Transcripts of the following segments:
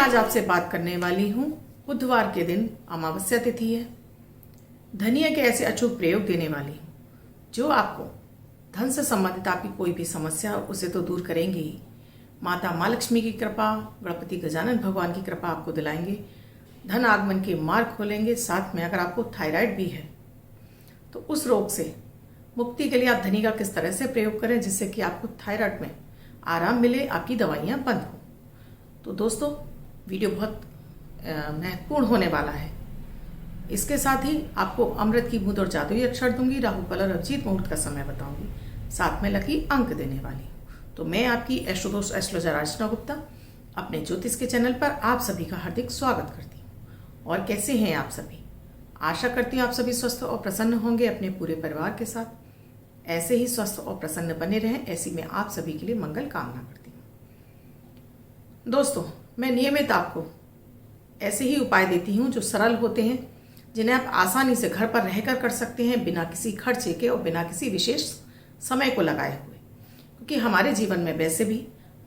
आज आपसे बात करने वाली हूँ। बुधवार के दिन अमावस्या तिथि है। धनिया के ऐसे अचूक प्रयोग देने वाली हूँ जो आपको धन से संबंधित आपकी कोई भी समस्या उसे तो दूर करेंगे ही, माता माँ लक्ष्मी की कृपा, गणपति गजानन भगवान की कृपा आपको दिलाएंगे, धन आगमन के मार्ग खोलेंगे। साथ में अगर आपको थायराइड भी है तो उस रोग से मुक्ति के लिए आप धनी का किस तरह से प्रयोग करें जिससे कि आपको थायराइड में आराम मिले, आपकी दवाइयाँ बंद हो। तो दोस्तों, वीडियो बहुत महत्वपूर्ण होने वाला है। इसके साथ ही आपको अमृत की बूंद और जादुई अक्षर दूंगी, राहु काल और अभिजीत मुहूर्त का समय बताऊंगी, साथ में लकी अंक देने वाली हूँ। तो मैं आपकी एस्ट्रोदोस्त एस्ट्रोलॉजर अर्चना गुप्ता अपने ज्योतिष के चैनल पर आप सभी का हार्दिक स्वागत करती हूँ। और कैसे हैं आप सभी? आशा करती हूँ आप सभी स्वस्थ और प्रसन्न होंगे अपने पूरे परिवार के साथ। ऐसे ही स्वस्थ और प्रसन्न बने रहें, ऐसी मैं आप सभी के लिए मंगल कामना करती हूँ। दोस्तों, मैं नियमित आपको ऐसे ही उपाय देती हूँ जो सरल होते हैं, जिन्हें आप आसानी से घर पर रहकर कर सकते हैं, बिना किसी खर्चे के और बिना किसी विशेष समय को लगाए हुए। क्योंकि हमारे जीवन में वैसे भी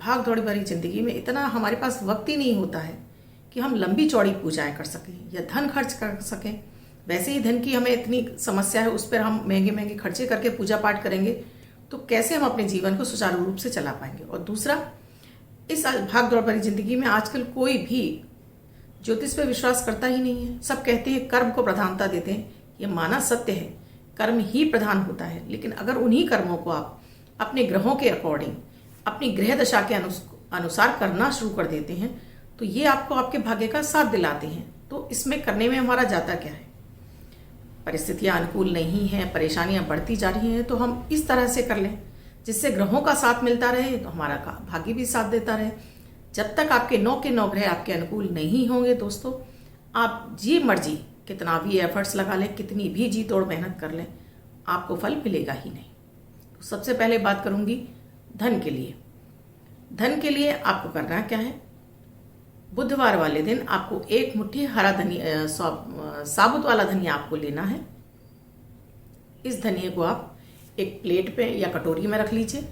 भाग दौड़ी भरी जिंदगी में इतना हमारे पास वक्त ही नहीं होता है कि हम लंबी चौड़ी पूजाएं कर सकें या धन खर्च कर सकें। वैसे ही धन की हमें इतनी समस्या है, उस पर हम महंगे महंगे खर्चे करके पूजा पाठ करेंगे तो कैसे हम अपने जीवन को सुचारू रूप से चला पाएंगे। और दूसरा, इस भाग दौड़ भरी जिंदगी में आजकल कोई भी ज्योतिष पे विश्वास करता ही नहीं है। सब कहते हैं कर्म को प्रधानता देते हैं। ये माना सत्य है, कर्म ही प्रधान होता है। लेकिन अगर उन्हीं कर्मों को आप अपने ग्रहों के अकॉर्डिंग, अपनी ग्रह दशा के अनुसार करना शुरू कर देते हैं तो ये आपको आपके भाग्य का साथ दिलाते हैं। तो इसमें करने में हमारा जाता क्या है? परिस्थितियां अनुकूल नहीं है, परेशानियां बढ़ती जा रही हैं, तो हम इस तरह से कर लें जिससे ग्रहों का साथ मिलता रहे तो हमारा भाग्य भी साथ देता रहे। जब तक आपके 9 के 9 ग्रह आपके अनुकूल नहीं होंगे दोस्तों, आप जी मर्जी कितना भी एफर्ट्स लगा लें, कितनी भी जी तोड़ मेहनत कर लें, आपको फल मिलेगा ही नहीं। तो सबसे पहले बात करूंगी धन के लिए। धन के लिए आपको करना क्या है? बुधवार वाले दिन आपको एक मुट्ठी हरा धनिया, साबुत वाला धनिया आपको लेना है। इस धनिया को आप एक प्लेट पे या कटोरी में रख लीजिए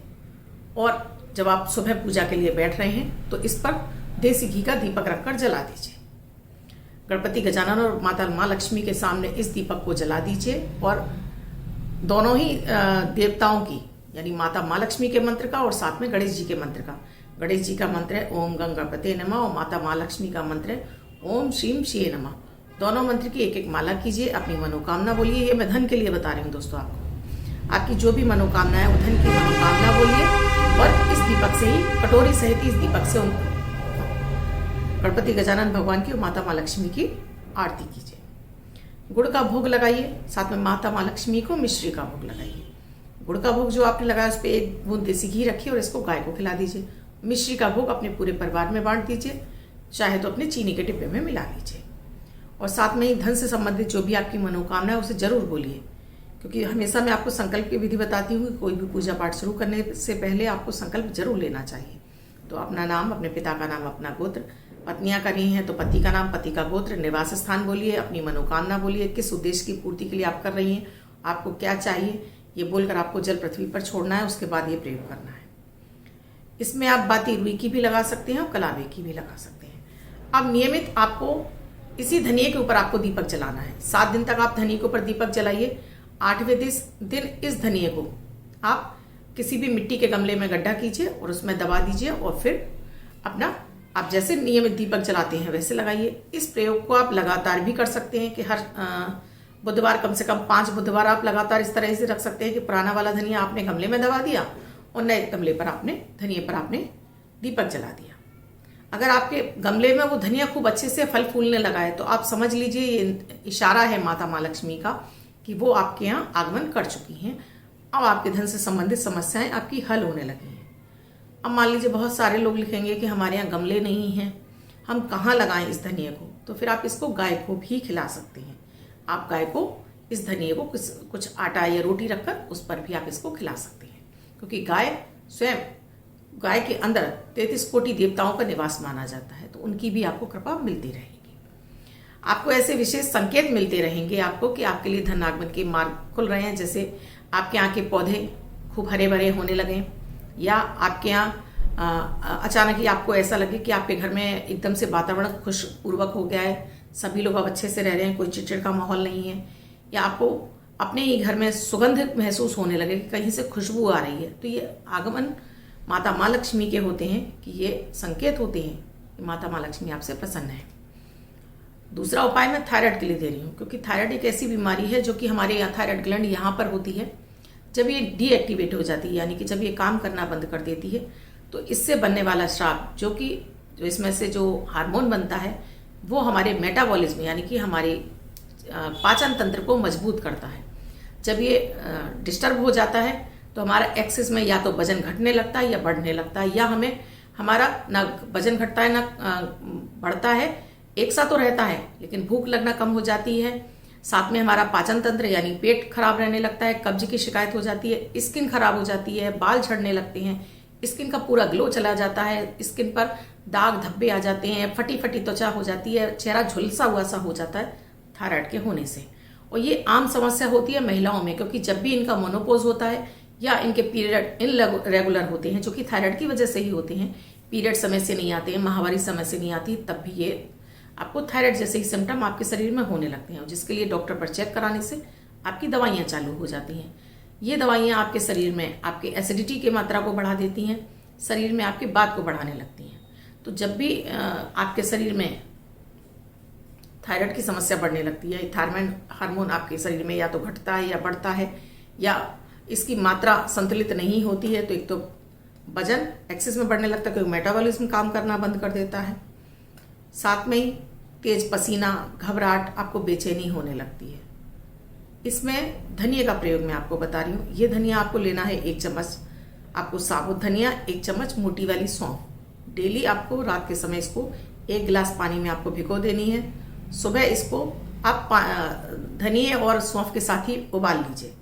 और जब आप सुबह पूजा के लिए बैठ रहे हैं तो इस पर देसी घी का दीपक रखकर जला दीजिए। गणपति गजानन और माता माँ लक्ष्मी के सामने इस दीपक को जला दीजिए और दोनों ही देवताओं की, यानी माता माँ लक्ष्मी के मंत्र का और साथ में गणेश जी के मंत्र का। गणेश जी का मंत्र है ओम गंग गणपते नमः और माता माँ लक्ष्मी का मंत्र है ओम श्रीम श्री नमः। दोनों मंत्र की एक एक माला कीजिए, अपनी मनोकामना बोलिए। ये मैं धन के लिए बता रही हूँ दोस्तों, आपकी जो भी मनोकामना है वो धन की मनोकामना बोलिए और इस दीपक से ही, कटोरी सहित इस दीपक से उनको गणपति गजानन भगवान की और माता माँ लक्ष्मी की आरती कीजिए। गुड़ का भोग लगाइए, साथ में माता माँ लक्ष्मी को मिश्री का भोग लगाइए। गुड़ का भोग जो आपने लगाया उस पर एक बूंद देसी घी रखिए और इसको गाय को खिला दीजिए। मिश्री का भोग अपने पूरे परिवार में बांट दीजिए, चाहे तो अपने चीनी के डिब्बे में मिला लीजिए। और साथ में ही धन से संबंधित जो भी आपकी मनोकामना है उसे जरूर बोलिए, क्योंकि हमेशा मैं आपको संकल्प की विधि बताती हूँ कि कोई भी पूजा पाठ शुरू करने से पहले आपको संकल्प जरूर लेना चाहिए। तो अपना नाम, अपने पिता का नाम, अपना गोत्र, पत्नियां कर रही हैं तो पति का नाम, पति का गोत्र, निवास स्थान बोलिए, अपनी मनोकामना बोलिए, किस उद्देश्य की पूर्ति के लिए आप कर रही हैं, आपको क्या चाहिए, ये बोलकर आपको जल पृथ्वी पर छोड़ना है। उसके बाद ये प्रयोग करना है। इसमें आप बाती रुई की भी लगा सकते हैं और कलावे की भी लगा सकते हैं। अब नियमित आपको इसी धनिये के ऊपर आपको दीपक जलाना है। 7 दिन तक आप धनिये के ऊपर दीपक जलाइए। 8वें दिन इस धनिये को आप किसी भी मिट्टी के गमले में गड्ढा कीजिए और उसमें दबा दीजिए और फिर अपना, आप जैसे नियमित दीपक जलाते हैं वैसे लगाइए। इस प्रयोग को आप लगातार भी कर सकते हैं कि हर बुधवार, कम से कम 5 बुधवार आप लगातार इस तरह से रख सकते हैं कि पुराना वाला धनिया आपने गमले में दबा दिया और नए गमले पर धनिये पर आपने दीपक जला दिया। अगर आपके गमले में वो धनिया खूब अच्छे से फल फूलने लगा है तो आप समझ लीजिए ये इशारा है माता माँ लक्ष्मी का कि वो आपके यहाँ आगमन कर चुकी हैं। अब आपके धन से संबंधित समस्याएं आपकी हल होने लगी हैं। अब मान लीजिए बहुत सारे लोग लिखेंगे कि हमारे यहाँ गमले नहीं हैं, हम कहाँ लगाएं इस धनिये को? तो फिर आप इसको गाय को भी खिला सकते हैं। आप गाय को इस धनिये को कुछ आटा या रोटी रखकर उस पर भी आप इसको खिला सकते हैं, क्योंकि गाय के अंदर 33 कोटि देवताओं का निवास माना जाता है, तो उनकी भी आपको कृपा मिलती रहेगी। आपको ऐसे विशेष संकेत मिलते रहेंगे आपको कि आपके लिए धन आगमन के मार्ग खुल रहे हैं। जैसे आपके यहाँ के पौधे खूब हरे भरे होने लगे, या आपके यहाँ अचानक ही आपको ऐसा लगे कि आपके घर में एकदम से वातावरण खुशपूर्वक हो गया है, सभी लोग अब अच्छे से रह रहे हैं, कोई चिड़चिड़ का माहौल नहीं है, या आपको अपने ही घर में सुगंध महसूस होने लगे कि कहीं से खुशबू आ रही है, तो ये आगमन माता माँ लक्ष्मी के होते हैं कि ये संकेत होते हैं कि माता माँ लक्ष्मी आपसे प्रसन्न है। दूसरा उपाय मैं थायराइड के लिए दे रही हूँ, क्योंकि थायराइड एक ऐसी बीमारी है जो कि हमारे यहाँ थायराइड ग्लैंड यहाँ पर होती है। जब ये डीएक्टिवेट हो जाती है, यानी कि जब ये काम करना बंद कर देती है, तो इससे बनने वाला श्राप जो इसमें से जो हार्मोन बनता है वो हमारे मेटाबॉलिज्म यानी कि हमारे पाचन तंत्र को मजबूत करता है। जब ये डिस्टर्ब हो जाता है तो हमारा एक्सेस में या तो वजन घटने लगता है या बढ़ने लगता है, या हमारा ना वजन घटता है ना बढ़ता है, एक सा तो रहता है लेकिन भूख लगना कम हो जाती है। साथ में हमारा पाचन तंत्र यानी पेट खराब रहने लगता है, कब्ज की शिकायत हो जाती है, स्किन खराब हो जाती है, बाल झड़ने लगते हैं, स्किन का पूरा ग्लो चला जाता है, स्किन पर दाग धब्बे आ जाते हैं, फटी फटी त्वचा हो जाती है, चेहरा झुलसा हुआ सा हो जाता है थायराइड के होने से। और ये आम समस्या होती है महिलाओं में, क्योंकि जब भी इनका मोनोपोज होता है या इनके पीरियड इनरेगुलर होते हैं, जो कि थायराइड की वजह से ही होते हैं, पीरियड समय से नहीं आते हैं, माहवारी समय से नहीं आती, तब भी ये आपको थायराइड जैसे ही सिम्टम आपके शरीर में होने लगते हैं, जिसके लिए डॉक्टर पर चेक कराने से आपकी दवाइयाँ चालू हो जाती हैं। ये दवाइयाँ आपके शरीर में आपके एसिडिटी की मात्रा को बढ़ा देती हैं, शरीर में आपके बात को बढ़ाने लगती हैं। तो जब भी आपके शरीर में थायराइड की समस्या बढ़ने लगती है, थायराइड हार्मोन आपके शरीर में या तो घटता है या बढ़ता है, या इसकी मात्रा संतुलित नहीं होती है, तो एक तो वजन एक्सेस में बढ़ने लगता है क्योंकि मेटाबॉलिज्म काम करना बंद कर देता है, साथ में ही तेज पसीना, घबराहट, आपको बेचैनी होने लगती है। इसमें धनिया का प्रयोग मैं आपको बता रही हूँ। ये धनिया आपको लेना है 1 चम्मच, आपको साबुत धनिया, 1 चम्मच मोटी वाली सौंफ। डेली आपको रात के समय इसको 1 गिलास पानी में आपको भिगो देनी है। सुबह इसको आप धनिया और सौंफ के साथ ही उबाल लीजिए।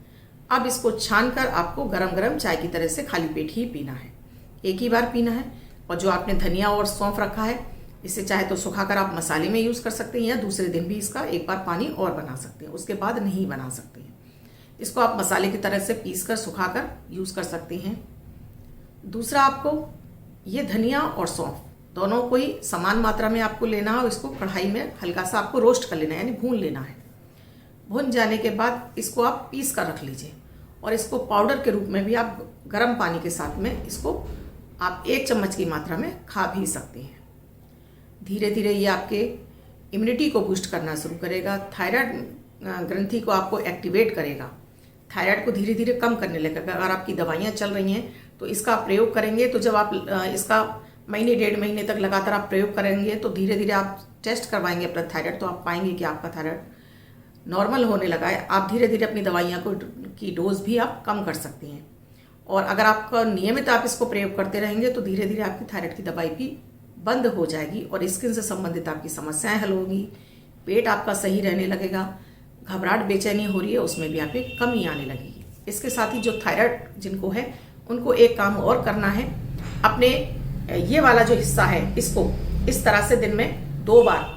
अब इसको छान कर आपको गरम गरम चाय की तरह से खाली पेट ही पीना है, एक ही बार पीना है। और जो आपने धनिया और सौंफ रखा है, इसे चाहे तो सुखाकर आप मसाले में यूज़ कर सकते हैं, या दूसरे दिन भी इसका एक बार पानी और बना सकते हैं, उसके बाद नहीं बना सकते हैं। इसको आप मसाले की तरह से पीसकर सुखाकर यूज़ कर सकते हैं। दूसरा, आपको ये धनिया और सौंफ दोनों को ही समान मात्रा में आपको लेना है और इसको कढ़ाई में हल्का सा आपको रोस्ट कर लेना है, यानी भून लेना है। भून जाने के बाद इसको आप पीस कर रख लीजिए, और इसको पाउडर के रूप में भी आप गर्म पानी के साथ में इसको आप 1 चम्मच की मात्रा में खा भी सकते हैं। धीरे धीरे ये आपके इम्यूनिटी को बूस्ट करना शुरू करेगा, थायराइड ग्रंथि को आपको एक्टिवेट करेगा, थायराइड को धीरे धीरे कम करने लगेगा। अगर आपकी दवाइयाँ चल रही हैं तो इसका प्रयोग करेंगे, तो जब आप इसका महीने 1.5 महीने तक लगातार आप प्रयोग करेंगे तो धीरे धीरे आप टेस्ट करवाएंगे अपना थायराइड, तो आप पाएंगे कि आपका थायराइड नॉर्मल होने लगा है। आप धीरे धीरे अपनी दवाइयाँ की डोज भी आप कम कर सकते हैं, और अगर आपका नियमित आप इसको प्रयोग करते रहेंगे तो धीरे धीरे आपकी थायराइड की दवाई भी बंद हो जाएगी और स्किन से संबंधित आपकी समस्याएं हल होगी, पेट आपका सही रहने लगेगा, घबराहट बेचैनी हो रही है उसमें भी आपकी कमी आने लगेगी। इसके साथ ही जो थायराइड जिनको है उनको एक काम और करना है, अपने ये वाला जो हिस्सा है इसको इस तरह से दिन में 2 बार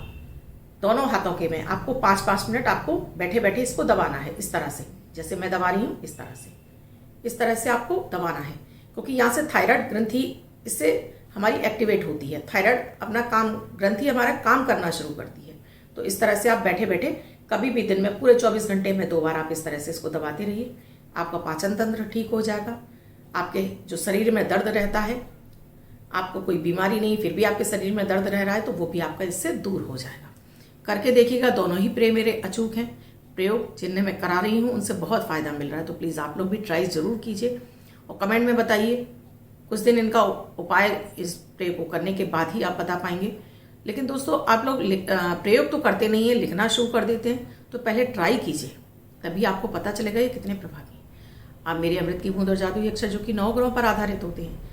दोनों हाथों के में आपको 5-5 मिनट आपको बैठे बैठे इसको दबाना है, इस तरह से जैसे मैं दबा रही हूँ, इस तरह से आपको दबाना है, क्योंकि यहाँ से थायराइड ग्रंथि इससे हमारी एक्टिवेट होती है। थायराइड अपना काम, ग्रंथि हमारा काम करना शुरू करती है। तो इस तरह से आप बैठे बैठे कभी भी दिन में पूरे 24 घंटे में 2 बार आप इस तरह से इसको दबाते रहिए, आपका पाचन तंत्र ठीक हो जाएगा। आपके जो शरीर में दर्द रहता है, आपको कोई बीमारी नहीं फिर भी आपके शरीर में दर्द रह रहा है, तो वो भी आपका इससे दूर हो जाएगा। करके देखिएगा, दोनों ही प्रयोग मेरे अचूक हैं। प्रयोग जिन्हें मैं करा रही हूँ उनसे बहुत फ़ायदा मिल रहा है, तो प्लीज़ आप लोग भी ट्राई ज़रूर कीजिए और कमेंट में बताइए। कुछ दिन इनका उपाय इस प्रयोग को करने के बाद ही आप बता पाएंगे। लेकिन दोस्तों, आप लोग प्रयोग तो करते नहीं है, लिखना शुरू कर देते हैं, तो पहले ट्राई कीजिए, तभी आपको पता चलेगा ये कितने प्रभावी हैं। आप मेरे अमृत की बूंद और जादुई अक्षर जो कि 9 ग्रहों पर आधारित होते हैं,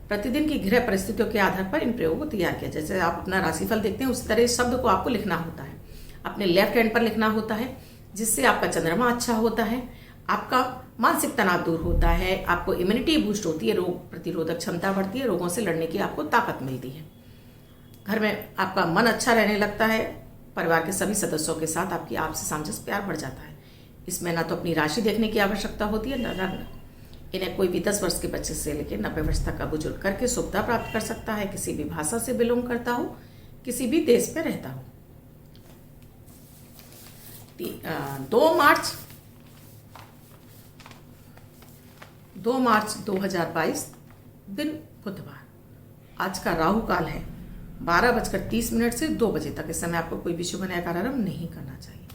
प्रतिदिन की गृह परिस्थितियों के आधार पर इन प्रयोगों को तैयार किया। जैसे आप अपना राशिफल देखते हैं, उस तरह शब्द को आपको लिखना होता है, अपने लेफ्ट हैंड पर लिखना होता है, जिससे आपका चंद्रमा अच्छा होता है, आपका मानसिक तनाव दूर होता है, आपको इम्यूनिटी बूस्ट होती है, रोग प्रतिरोधक क्षमता बढ़ती है, रोगों से लड़ने की आपको ताकत मिलती है, घर में आपका मन अच्छा रहने लगता है, परिवार के सभी सदस्यों के साथ आपकी आपसी सामंजस्य प्यार बढ़ जाता है। इसमें ना तो अपनी राशि देखने की आवश्यकता होती है, न इन्हें कोई भी 10 वर्ष के बच्चे से लेकर 90 वर्ष तक का बुजुर्ग करके सुविधा प्राप्त कर सकता है, किसी भी भाषा से बिलोंग करता हो, किसी भी देश में रहता हो। 2 मार्च 2022 दिन बुधवार। आज का राहु काल है 12:30 से 2 बजे तक। इस समय आपको कोई भी शुभ नया कार्यारंभ नहीं करना चाहिए।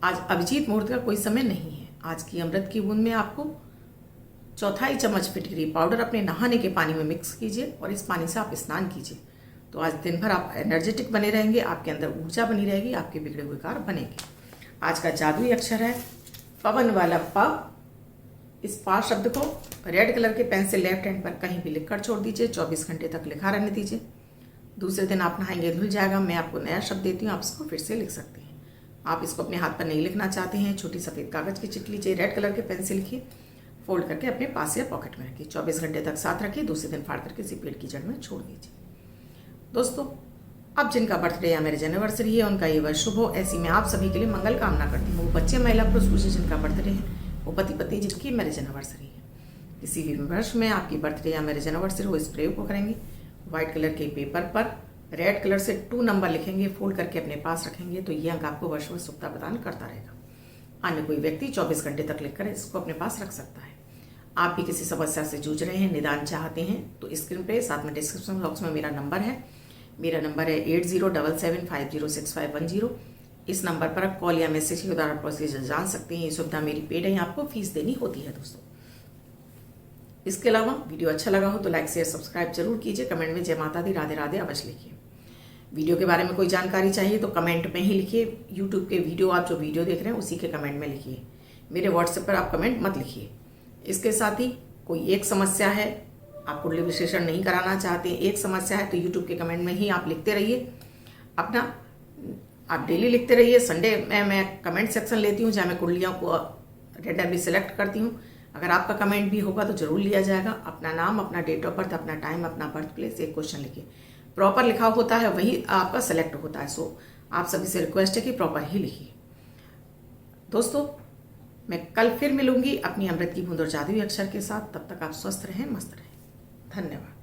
आज अभिजीत मुहूर्त का कोई समय नहीं है। आज की अमृत की बूंद में आपको 1/4 चम्मच फिटकरी पाउडर अपने नहाने के पानी में मिक्स कीजिए और इस पानी से आप स्नान कीजिए। तो आज दिन भर आप एनर्जेटिक बने रहेंगे, आपके अंदर ऊर्जा बनी रहेगी, आपके बिगड़े हुए कार्य बनेंगे। आज का जादुई अक्षर है पवन वाला प। इस पा शब्द को रेड कलर के पेन से लेफ्ट हैंड पर कहीं भी लिखकर छोड़ दीजिए, 24 घंटे तक लिखा रहने दीजिए। दूसरे दिन आप नहाएंगे धुल जाएगा। मैं आपको नया शब्द देती हूँ, आप इसको फिर से लिख सकते हैं। आप इसको अपने हाथ पर नहीं लिखना चाहते हैं, छोटी सफ़ेद कागज़ की चिट लीजिए, रेड कलर के पेन से लिखिए, फोल्ड करके अपने पास या पॉकेट में रखिए, 24 घंटे तक साथ रखिए। दूसरे दिन फाड़ कर किसी पेड़ की जड़ में छोड़ दीजिए। दोस्तों, अब जिनका बर्थडे या मैरिज एनिवर्सरी है उनका ये वर्ष शुभ हो, ऐसी मैं आप सभी के लिए मंगल कामना करती हूँ। वो बच्चे, महिला, पुरुष जिनका बर्थडे है, वो पति पत्नी जिनकी मैरिज एनिवर्सरी है। किसी भी वर्ष में आपकी बर्थडे या मैरिज एनिवर्सरी हो, इस प्रयोग को करेंगे। व्हाइट कलर के पेपर पर रेड कलर से 2 नंबर लिखेंगे, फोल्ड करके अपने पास रखेंगे, तो ये अंक आपको वर्ष में सुखता प्रदान करता रहेगा। अन्य कोई व्यक्ति 24 घंटे तक लिखकर इसको अपने पास रख सकता है। आप भी किसी समस्या से जूझ रहे हैं, निदान चाहते हैं, तो स्क्रीन पे साथ में डिस्क्रिप्शन बॉक्स में मेरा नंबर है। मेरा नंबर है 8077506510। इस नंबर पर आप कॉल या मैसेज के द्वारा प्रोसीजर जान सकते हैं। ये सुविधा मेरी पेड है, आपको फीस देनी होती है दोस्तों। इसके अलावा वीडियो अच्छा लगा हो तो लाइक शेयर सब्सक्राइब जरूर कीजिए। कमेंट में जय माता दी, राधे राधे अवश्य लिखिए। वीडियो के बारे में कोई जानकारी चाहिए तो कमेंट में ही लिखिए। यूट्यूब के वीडियो, आप जो वीडियो देख रहे हैं उसी के कमेंट में लिखिए। मेरे व्हाट्सएप पर आप कमेंट मत लिखिए। इसके साथ ही कोई एक समस्या है, आप कुंडली विश्लेषण नहीं कराना चाहते, एक समस्या है, तो यूट्यूब के कमेंट में ही आप लिखते रहिए। अपना आप डेली लिखते रहिए। संडे में मैं कमेंट सेक्शन लेती हूँ जहाँ मैं कुंडलियों को रेंडमली सेलेक्ट करती हूँ। अगर आपका कमेंट भी होगा तो जरूर लिया जाएगा। अपना नाम, अपना डेट ऑफ बर्थ, अपना टाइम, अपना बर्थ प्लेस, एक क्वेश्चन लिखिए। प्रॉपर लिखा होता है वही आपका सेलेक्ट होता है। सो आप सभी से रिक्वेस्ट है कि प्रॉपर ही लिखिए। दोस्तों, मैं कल फिर मिलूंगी अपनी अमृत की बूंद और जादुई अक्षर के साथ। तब तक आप स्वस्थ रहें, मस्त रहें। धन्यवाद।